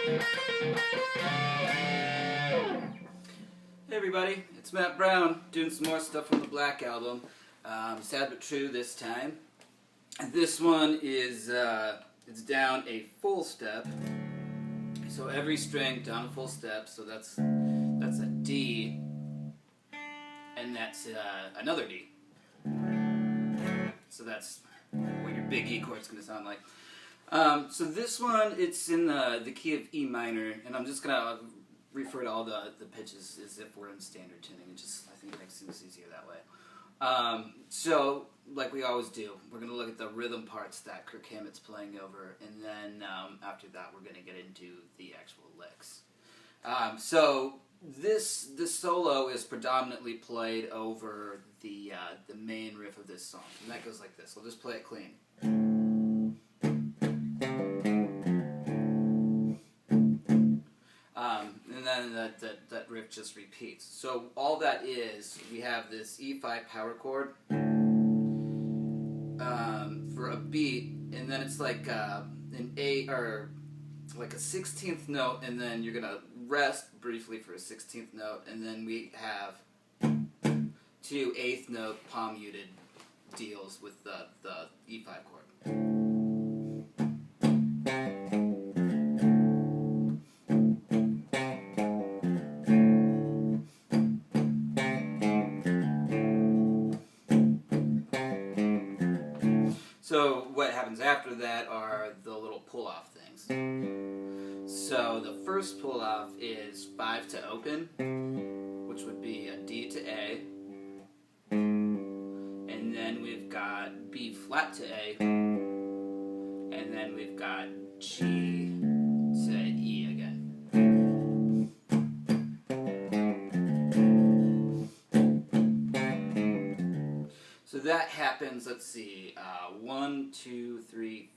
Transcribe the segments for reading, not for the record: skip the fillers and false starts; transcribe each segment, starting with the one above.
Hey everybody, it's Matt Brown doing some more stuff from the Black Album. Sad but true this time. This one is it's down a full step. So every string down a full step. So that's a D, and that's another D. So that's what your big E chord's going to sound like. So this one, it's in the key of E minor, and I'm just going to refer to all the pitches as if we're in standard tuning. I think it makes things easier that way. So, like we always do, we're going to look at the rhythm parts that Kirk Hammett's playing over, and then after that we're going to get into the actual licks. So this solo is predominantly played over the main riff of this song, and that goes like this. I'll just play it clean. And then that riff just repeats. So all that is, we have this E5 power chord for a beat, and then it's like an A, or like a 16th note, and then you're gonna rest briefly for a 16th note, and then we have two 8th note palm muted deals with the E5 chord. So what happens after that are the little pull-off things. So the first pull-off is 5 to open, which would be a D to A. And then we've got B flat to A. And then we've got G to E again. So that happens, let's see, 1, 2, 3,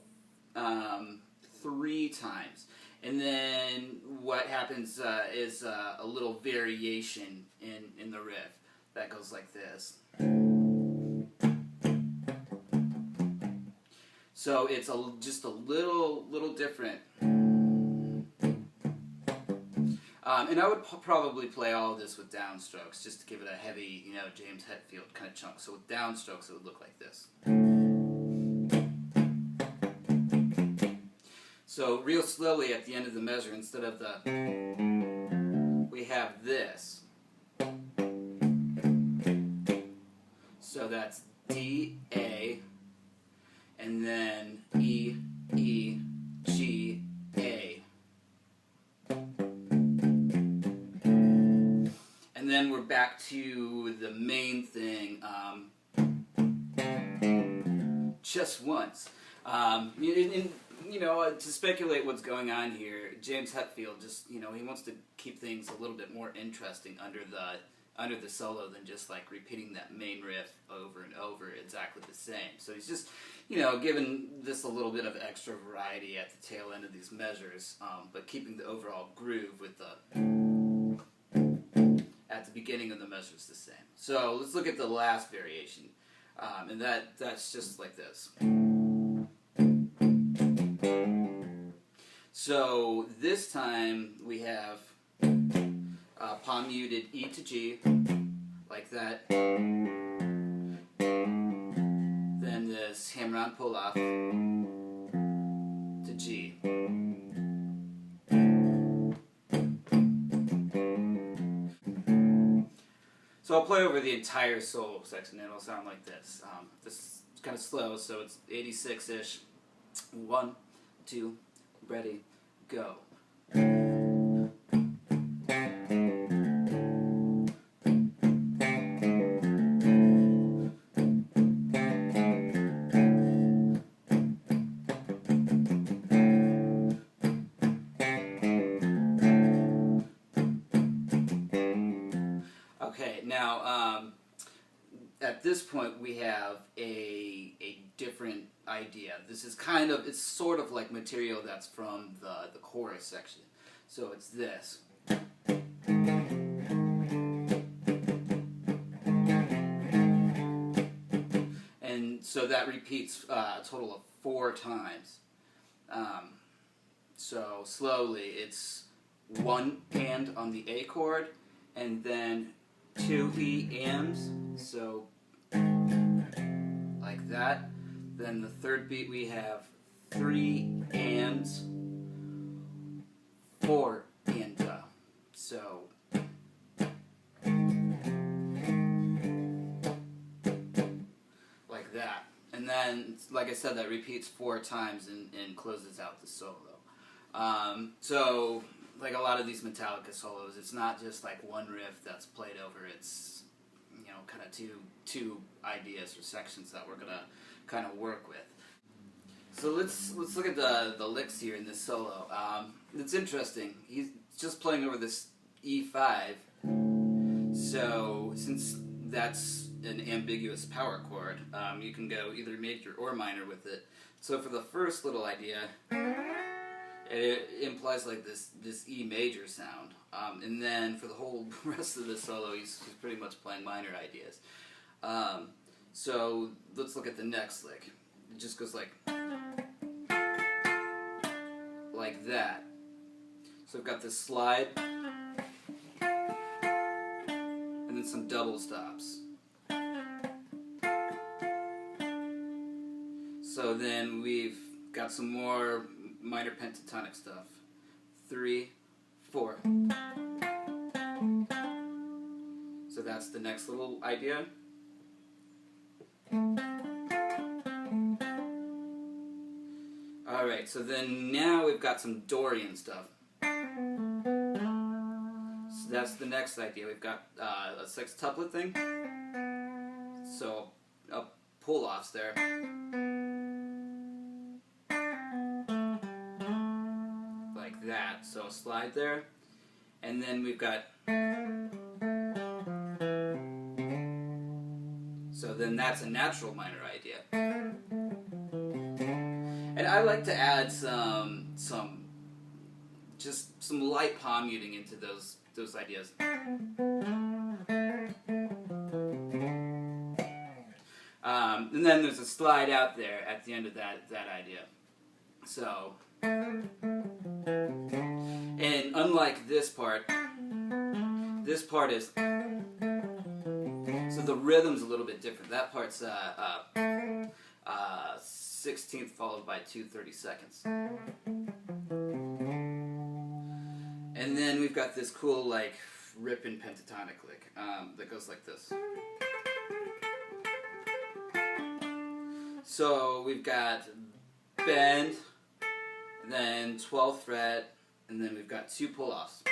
3 times. And then what happens is a little variation in the riff that goes like this. So it's just a little different. And I would probably play all of this with downstrokes, just to give it a heavy, James Hetfield kind of chunk. So with downstrokes, it would look like this. So real slowly at the end of the measure, instead of we have this. So that's D, A, and then E, E, G, A. And then we're back to the main thing, just once. To speculate what's going on here, James Hetfield just, he wants to keep things a little bit more interesting under the solo than just like repeating that main riff over and over exactly the same. So he's just, giving this a little bit of extra variety at the tail end of these measures, but keeping the overall groove with at the beginning of the measures the same. So let's look at the last variation, and that's just like this. So this time we have palm muted E to G, like that. Then this hammer-on pull-off to G. So I'll play over the entire solo section, and it'll sound like this. This is kind of slow, so it's 86-ish. 1, 2, ready, go. Okay, now at this point we have a different idea. This is it's sort of like material that's from the chorus section. So it's this. And so that repeats a total of 4 times. So slowly, it's 1 and on the A chord, and then 2 E ands, so like that. Then the third beat we have 3 ands, 4 and so like that. And then, like I said, that repeats 4 times and closes out the solo. So, like a lot of these Metallica solos, it's not just like one riff that's played over. It's, you know, kind of two ideas or sections that we're gonna kind of work with. So let's look at the licks here in this solo. It's interesting. He's just playing over this E5. So since that's an ambiguous power chord, you can go either major or minor with it. So for the first little idea, it implies like this E major sound, and then for the whole rest of the solo, he's pretty much playing minor ideas. So let's look at the next lick. It just goes like that. So I've got this slide, and then some double stops. So then we've got some more minor pentatonic stuff. 3, 4. So that's the next little idea. Alright, so then now we've got some Dorian stuff. So that's the next idea. We've got a sextuplet thing. So pull-offs there. Like that. So a slide there. And then we've got... So then that's a natural minor idea. And I like to add some light palm muting into those ideas. And then there's a slide out there at the end of that idea. So, and unlike this part is, so the rhythm's a little bit different. That part's 16th followed by 2 30-seconds. And then we've got this cool, like, ripping pentatonic lick that goes like this. So we've got bend, and then 12th fret, and then we've got 2 pull-offs.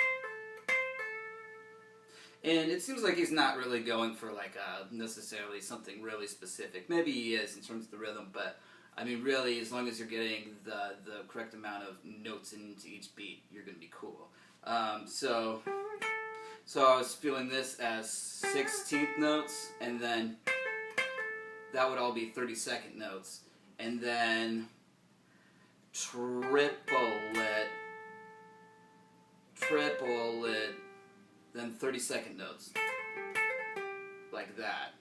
And it seems like he's not really going for like necessarily something really specific. Maybe he is in terms of the rhythm, but I mean really as long as you're getting the correct amount of notes into each beat, you're going to be cool. So I was feeling this as 16th notes, and then that would all be 32nd notes, and then triplet, then 32nd notes, like that.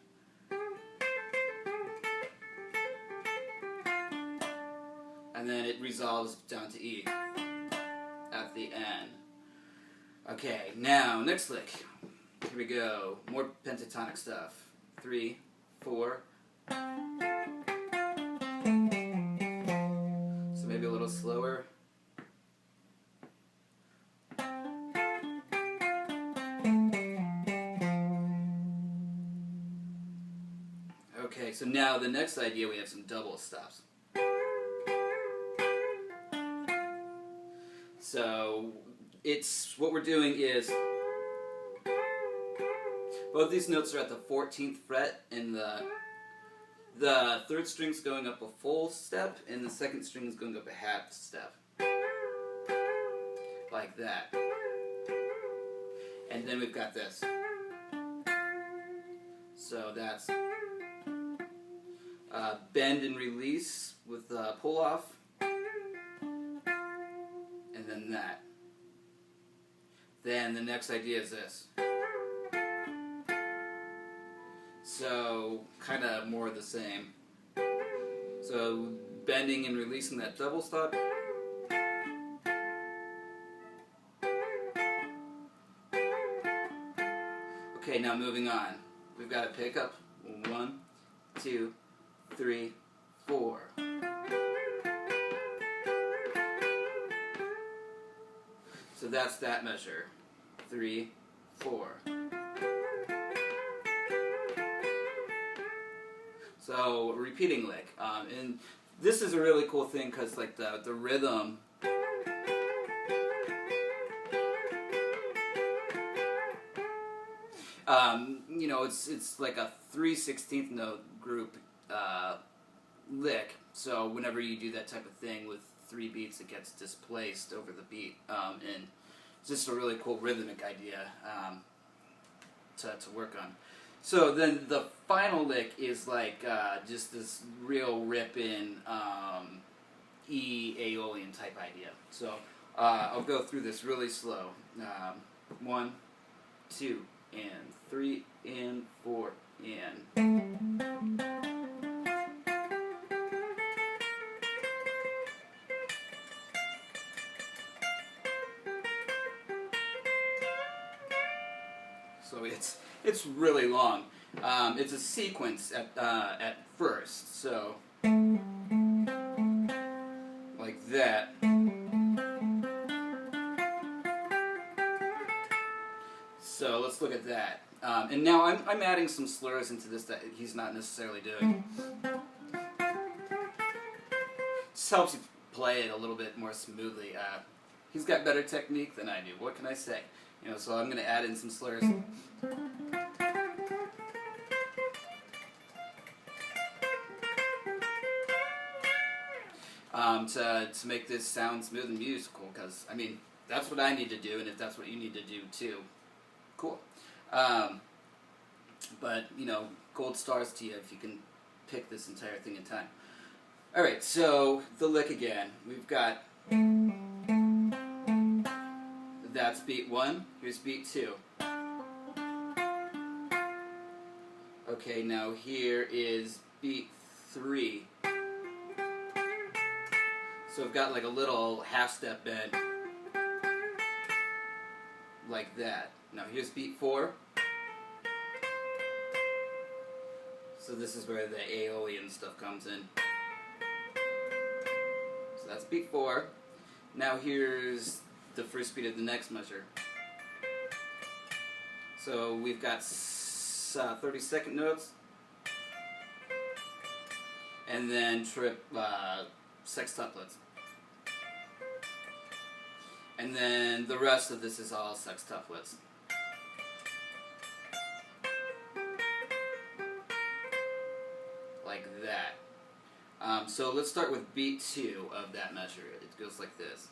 And then it resolves down to E at the end. Okay, now, next lick. Here we go. More pentatonic stuff. 3, 4. So maybe a little slower. Okay, so now the next idea, we have some double stops. So what we're doing is both these notes are at the 14th fret, and the third string's going up a full step, and the second string is going up a half step. Like that. And then we've got this. So that's bend and release with pull off, and then that. Then the next idea is this. So kind of more of the same. So bending and releasing that double stop, Okay, now moving on. We've got a pickup. 1, 2, 3, 4. So that's that measure. 3, 4. So repeating lick, and this is a really cool thing because like the rhythm. You know, it's like a 3/16 note group lick. So whenever you do that type of thing with 3 beats, it gets displaced over the beat, and it's just a really cool rhythmic idea to work on. So then the final lick is like just this real ripping E Aeolian type idea. So I'll go through this really slow. 1, 2, and 3, and 4, and. So it's really long. It's a sequence at first, so like that. So let's look at that. And now I'm adding some slurs into this that he's not necessarily doing. Just helps you play it a little bit more smoothly. He's got better technique than I do. What can I say? You know, so I'm going to add in some slurs. To make this sound smooth and musical, because I mean that's what I need to do, and if that's what you need to do too, cool. But you know, gold stars to you if you can pick this entire thing in time. All right, so the lick again. We've got. That's beat 1, here's beat 2. Okay, now here is beat 3. So I've got like a little half step bend. Like that. Now here's beat 4. So this is where the Aeolian stuff comes in. So that's beat 4. Now here's the first beat of the next measure. So we've got 32nd notes, and then trip sextuplets, and then the rest of this is all sextuplets. Like that. So let's start with beat 2 of that measure. It goes like this.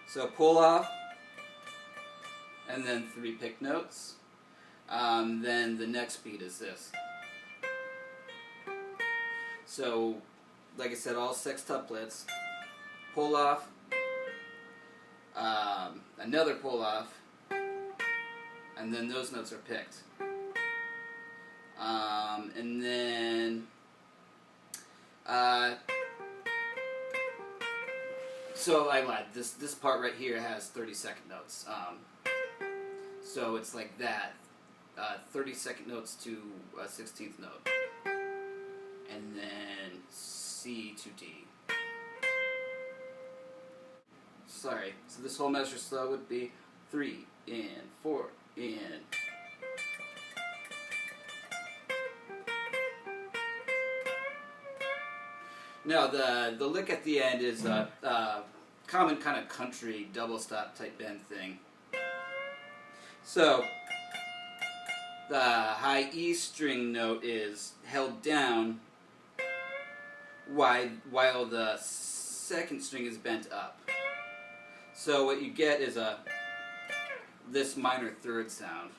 So pull off, and then 3 pick notes. Then the next beat is this. So, like I said, all sextuplets. Pull off, another pull off, and then those notes are picked. And then so I lied. This part right here has 32nd notes. So it's like that. 32nd notes to a 16th note, and then C to D. Sorry. So this whole measure slow would be 3 and 4 and. Now the lick at the end is a common kind of country double stop type bend thing. So the high E string note is held down while the second string is bent up. So what you get is this minor third sound.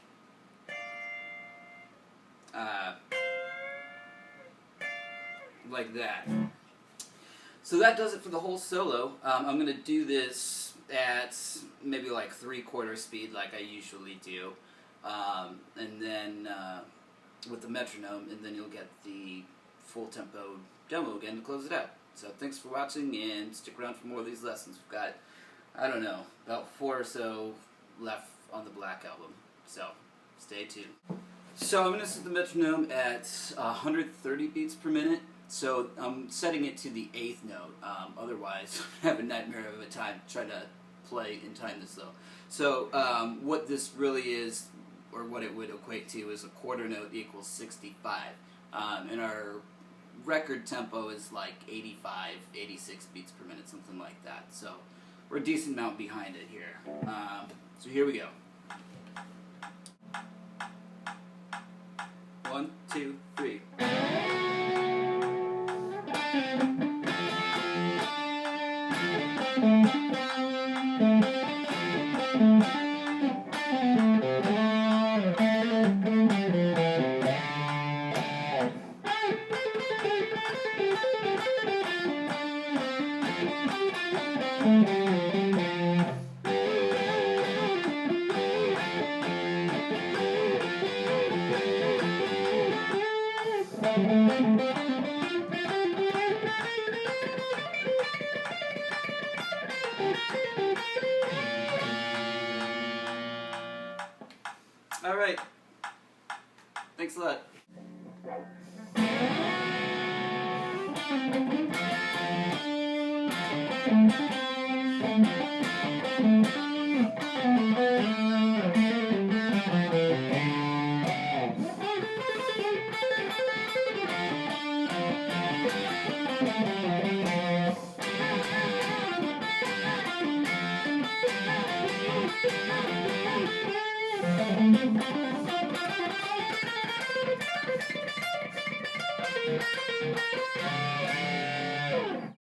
Like that. So that does it for the whole solo. I'm going to do this at maybe like 3/4 speed like I usually do. And then with the metronome, and then you'll get the full tempo demo again to close it out. So thanks for watching, and stick around for more of these lessons. We've got, I don't know, about 4 or so left on the Black Album. So stay tuned. So I'm going to set the metronome at 130 beats per minute. So I'm setting it to the 8th note. Otherwise, I have a nightmare of a time trying to play and time this though. So what this really is, or what it would equate to, is a quarter note equals 65. And our record tempo is like 85, 86 beats per minute, something like that. So we're a decent amount behind it here. So here we go. 1, 2, 3. All right. Thanks a lot.